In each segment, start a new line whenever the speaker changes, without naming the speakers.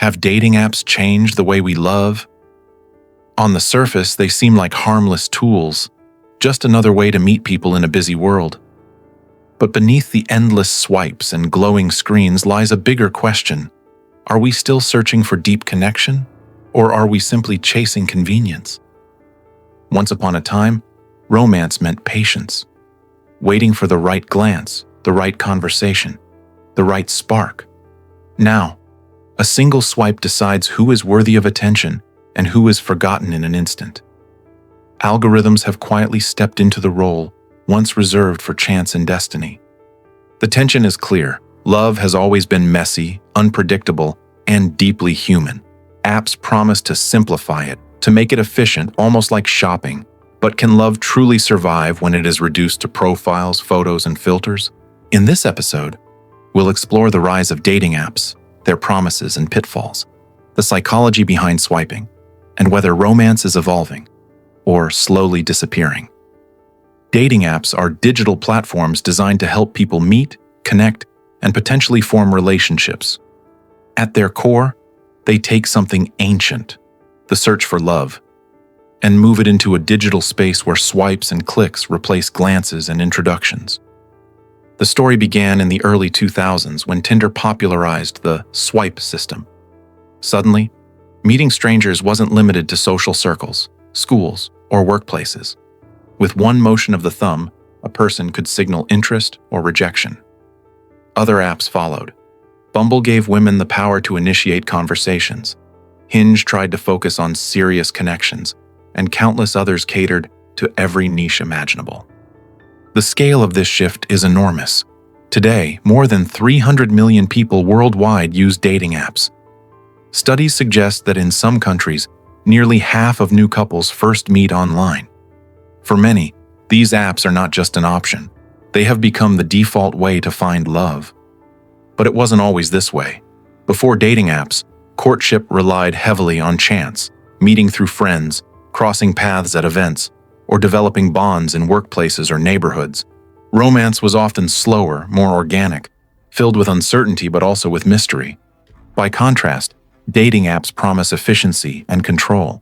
Have dating apps changed the way we love? On the surface, they seem like harmless tools, just another way to meet people in a busy world. But beneath the endless swipes and glowing screens lies a bigger question. Are we still searching for deep connection, or are we simply chasing convenience? Once upon a time, romance meant patience, waiting for the right glance, the right conversation, the right spark. Now, a single swipe decides who is worthy of attention and who is forgotten in an instant. Algorithms have quietly stepped into the role once reserved for chance and destiny. The tension is clear. Love has always been messy, unpredictable, and deeply human. Apps promise to simplify it, to make it efficient, almost like shopping. But can love truly survive when it is reduced to profiles, photos, and filters? In this episode, we'll explore the rise of dating apps, their promises and pitfalls, the psychology behind swiping, and whether romance is evolving or slowly disappearing. Dating apps are digital platforms designed to help people meet, connect, and potentially form relationships. At their core, they take something ancient, the search for love, and move it into a digital space where swipes and clicks replace glances and introductions. The story began in the early 2000s when Tinder popularized the swipe system. Suddenly, meeting strangers wasn't limited to social circles, schools, or workplaces. With one motion of the thumb, a person could signal interest or rejection. Other apps followed. Bumble gave women the power to initiate conversations. Hinge tried to focus on serious connections, and countless others catered to every niche imaginable. The scale of this shift is enormous. Today, more than 300 million people worldwide use dating apps. Studies suggest that in some countries, nearly half of new couples first meet online. For many, these apps are not just an option. They have become the default way to find love. But it wasn't always this way. Before dating apps, courtship relied heavily on chance, meeting through friends, crossing paths at events, or developing bonds in workplaces or neighborhoods. Romance was often slower, more organic, filled with uncertainty but also with mystery. By contrast, dating apps promise efficiency and control.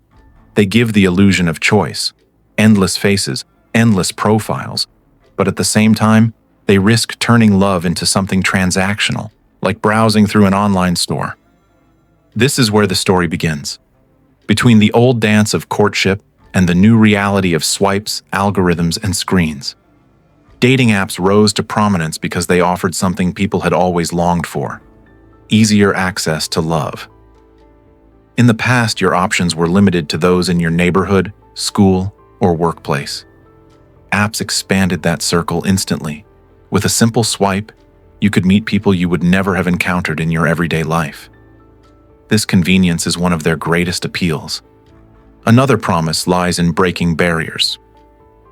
They give the illusion of choice, endless faces, endless profiles, but at the same time, they risk turning love into something transactional, like browsing through an online store. This is where the story begins. Between the old dance of courtship and the new reality of swipes, algorithms, and screens. Dating apps rose to prominence because they offered something people had always longed for: easier access to love. In the past, your options were limited to those in your neighborhood, school, or workplace. Apps expanded that circle instantly. With a simple swipe, you could meet people you would never have encountered in your everyday life. This convenience is one of their greatest appeals. Another promise lies in breaking barriers.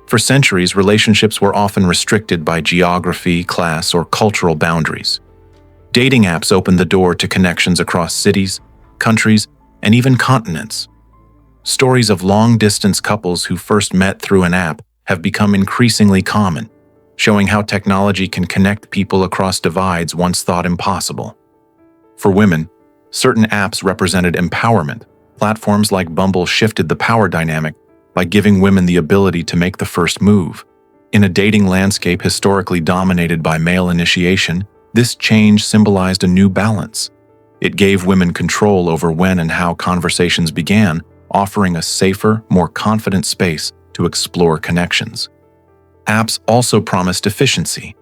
For centuries, relationships were often restricted by geography, class, or cultural boundaries. Dating apps opened the door to connections across cities, countries, and even continents. Stories of long-distance couples who first met through an app have become increasingly common, showing how technology can connect people across divides once thought impossible. For women, certain apps represented empowerment. Platforms like Bumble shifted the power dynamic by giving women the ability to make the first move. In a dating landscape historically dominated by male initiation, this change symbolized a new balance. It gave women control over when and how conversations began, offering a safer, more confident space to explore connections. Apps also promised efficiency.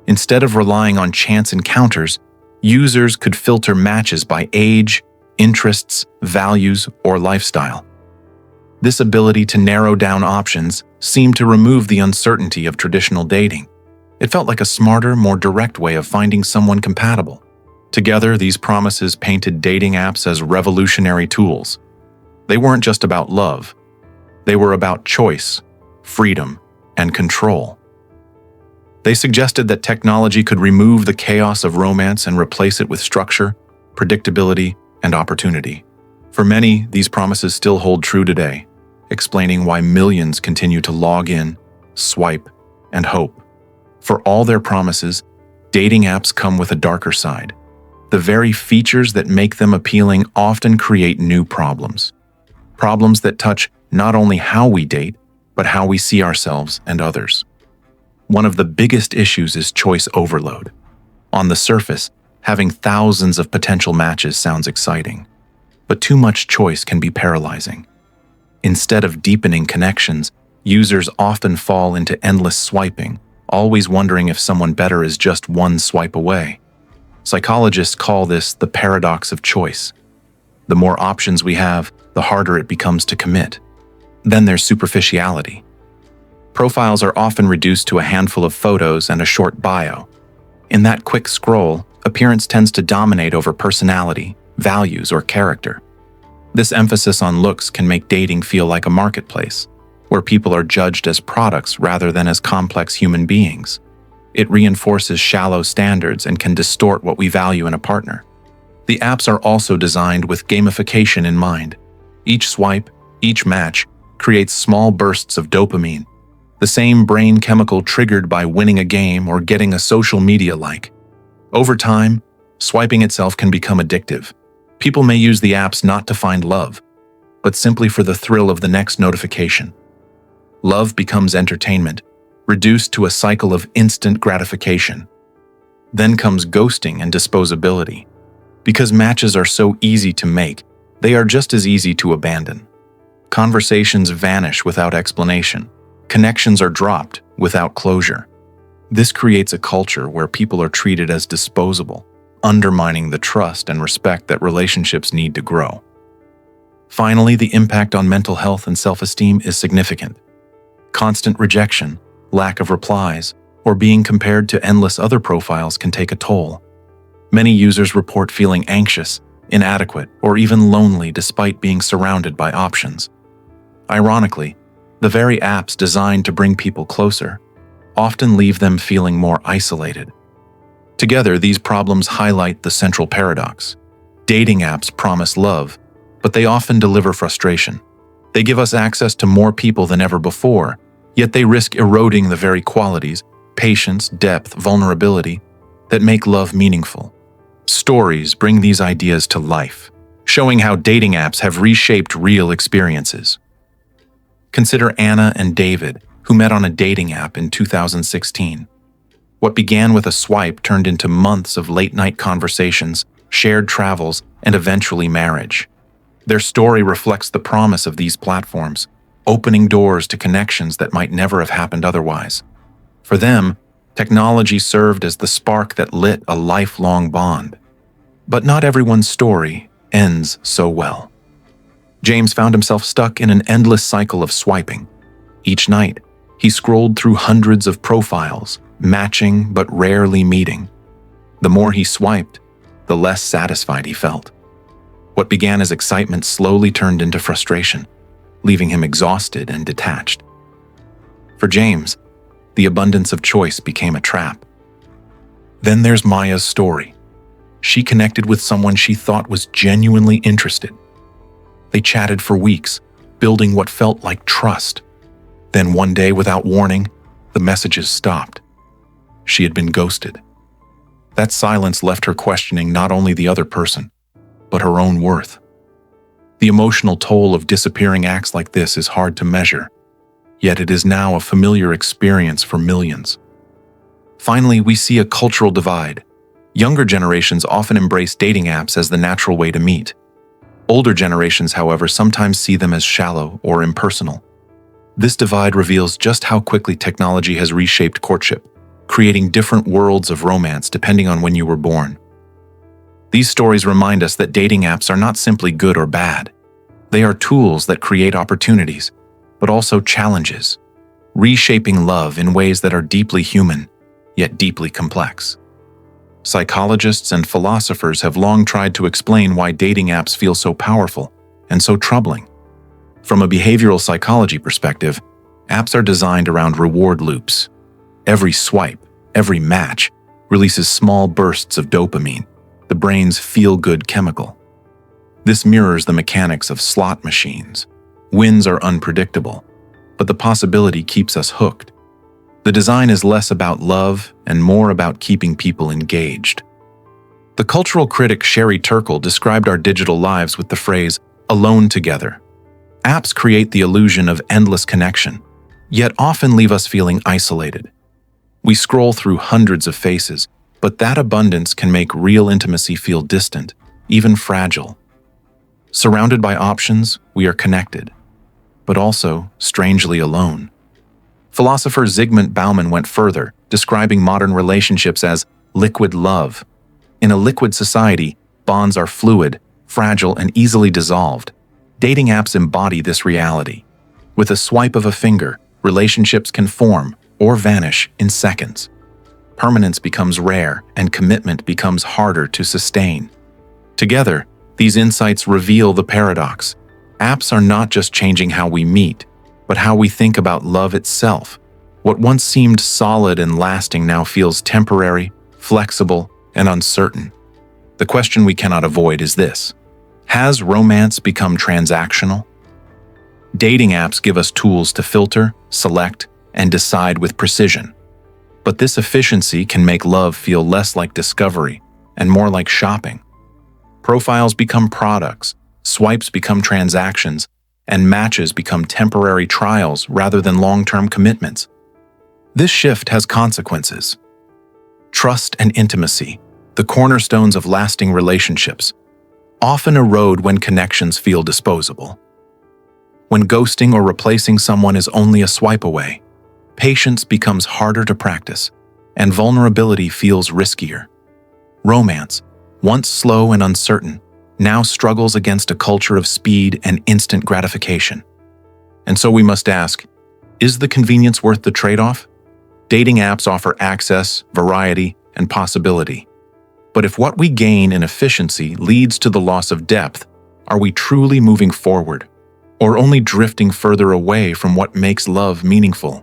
Instead of relying on chance encounters, users could filter matches by age, interests, values, or lifestyle. This ability to narrow down options seemed to remove the uncertainty of traditional dating. It felt like a smarter, more direct way of finding someone compatible. Together, these promises painted dating apps as revolutionary tools. They weren't just about love. They were about choice, freedom, and control. They suggested that technology could remove the chaos of romance and replace it with structure, predictability, and opportunity. For many, these promises still hold true today, explaining why millions continue to log in, swipe, and hope. For all their promises, dating apps come with a darker side. the very features that make them appealing often create new problems. Problems that touch not only how we date, but how we see ourselves and others. One of the biggest issues is choice overload. On the surface, having thousands of potential matches sounds exciting, but too much choice can be paralyzing. Instead of deepening connections, users often fall into endless swiping, always wondering if someone better is just one swipe away. Psychologists call this the paradox of choice. The more options we have, the harder it becomes to commit. Then there's superficiality. Profiles are often reduced to a handful of photos and a short bio. In that quick scroll, appearance tends to dominate over personality, values, or character. This emphasis on looks can make dating feel like a marketplace, where people are judged as products rather than as complex human beings. It reinforces shallow standards and can distort what we value in a partner. The apps are also designed with gamification in mind. Each swipe, each match, creates small bursts of dopamine, the same brain chemical triggered by winning a game or getting a social media like. Over time, swiping itself can become addictive. People may use the apps not to find love, but simply for the thrill of the next notification. Love becomes entertainment, reduced to a cycle of instant gratification. Then comes ghosting and disposability. Because matches are so easy to make, they are just as easy to abandon. Conversations vanish without explanation. Connections are dropped without closure. This creates a culture where people are treated as disposable, undermining the trust and respect that relationships need to grow. Finally, the impact on mental health and self-esteem is significant. Constant rejection, lack of replies, or being compared to endless other profiles can take a toll. Many users report feeling anxious, inadequate, or even lonely despite being surrounded by options. Ironically, the very apps designed to bring people closer often leave them feeling more isolated. Together, these problems highlight the central paradox. Dating apps promise love, but they often deliver frustration. They give us access to more people than ever before, yet they risk eroding the very qualities, patience, depth, vulnerability, that make love meaningful. Stories bring these ideas to life, showing how dating apps have reshaped real experiences. Consider Anna and David, who met on a dating app in 2016. What began with a swipe turned into months of late-night conversations, shared travels, and eventually marriage. Their story reflects the promise of these platforms, opening doors to connections that might never have happened otherwise. For them, technology served as the spark that lit a lifelong bond. But not everyone's story ends so well. James found himself stuck in an endless cycle of swiping. Each night, he scrolled through hundreds of profiles, matching but rarely meeting. The more he swiped, the less satisfied he felt. What began as excitement slowly turned into frustration, leaving him exhausted and detached. For James, the abundance of choice became a trap. Then there's Maya's story. She connected with someone she thought was genuinely interested. They chatted for weeks, building what felt like trust. Then one day, without warning, the messages stopped. She had been ghosted. That silence left her questioning not only the other person, but her own worth. The emotional toll of disappearing acts like this is hard to measure, yet it is now a familiar experience for millions. Finally, we see a cultural divide. Younger generations often embrace dating apps as the natural way to meet. Older generations, however, sometimes see them as shallow or impersonal. This divide reveals just how quickly technology has reshaped courtship, creating different worlds of romance depending on when you were born. These stories remind us that dating apps are not simply good or bad. They are tools that create opportunities, but also challenges, reshaping love in ways that are deeply human, yet deeply complex. Psychologists and philosophers have long tried to explain why dating apps feel so powerful and so troubling. From a behavioral psychology perspective, apps are designed around reward loops. Every swipe, every match, releases small bursts of dopamine, the brain's feel-good chemical. This mirrors the mechanics of slot machines. Wins are unpredictable, but the possibility keeps us hooked. The design is less about love and more about keeping people engaged. The cultural critic Sherry Turkle described our digital lives with the phrase, alone together. Apps create the illusion of endless connection, yet often leave us feeling isolated. We scroll through hundreds of faces, but that abundance can make real intimacy feel distant, even fragile. Surrounded by options, we are connected, but also strangely alone. Philosopher Zygmunt Bauman went further, describing modern relationships as liquid love. In a liquid society, bonds are fluid, fragile, and easily dissolved. Dating apps embody this reality. With a swipe of a finger, relationships can form or vanish in seconds. Permanence becomes rare, and commitment becomes harder to sustain. Together, these insights reveal the paradox. Apps are not just changing how we meet, but how we think about love itself. What once seemed solid and lasting now feels temporary, flexible, and uncertain. The question we cannot avoid is this: has romance become transactional? Dating apps give us tools to filter, select, and decide with precision. But this efficiency can make love feel less like discovery and more like shopping. Profiles become products, swipes become transactions, and matches become temporary trials rather than long-term commitments. This shift has consequences. Trust and intimacy, the cornerstones of lasting relationships, often erode when connections feel disposable. When ghosting or replacing someone is only a swipe away, patience becomes harder to practice, and vulnerability feels riskier. Romance, once slow and uncertain, now struggles against a culture of speed and instant gratification. And so we must ask, is the convenience worth the trade-off? Dating apps offer access, variety, and possibility. But if what we gain in efficiency leads to the loss of depth, are we truly moving forward, or only drifting further away from what makes love meaningful?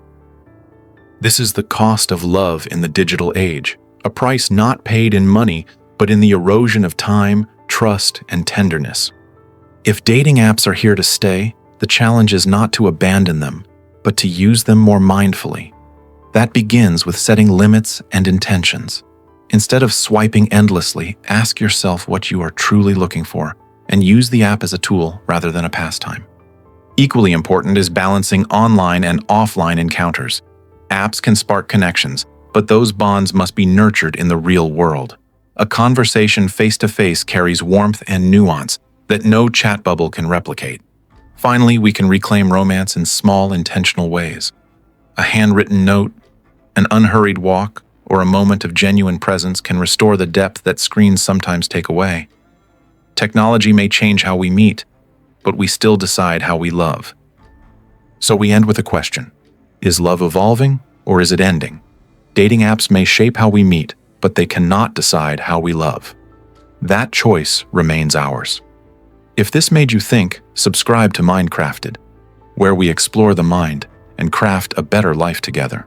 This is the cost of love in the digital age, a price not paid in money, but in the erosion of time, trust, and tenderness. If dating apps are here to stay, the challenge is not to abandon them, but to use them more mindfully. That begins with setting limits and intentions. Instead of swiping endlessly, ask yourself what you are truly looking for and use the app as a tool rather than a pastime. Equally important is balancing online and offline encounters. Apps can spark connections, but those bonds must be nurtured in the real world. A conversation face-to-face carries warmth and nuance that no chat bubble can replicate. Finally, we can reclaim romance in small, intentional ways. A handwritten note, an unhurried walk, or a moment of genuine presence can restore the depth that screens sometimes take away. Technology may change how we meet, but we still decide how we love. So we end with a question. Is love evolving, or is it ending? Dating apps may shape how we meet, but they cannot decide how we love. That choice remains ours. If this made you think, subscribe to Mindcrafted, where we explore the mind and craft a better life together.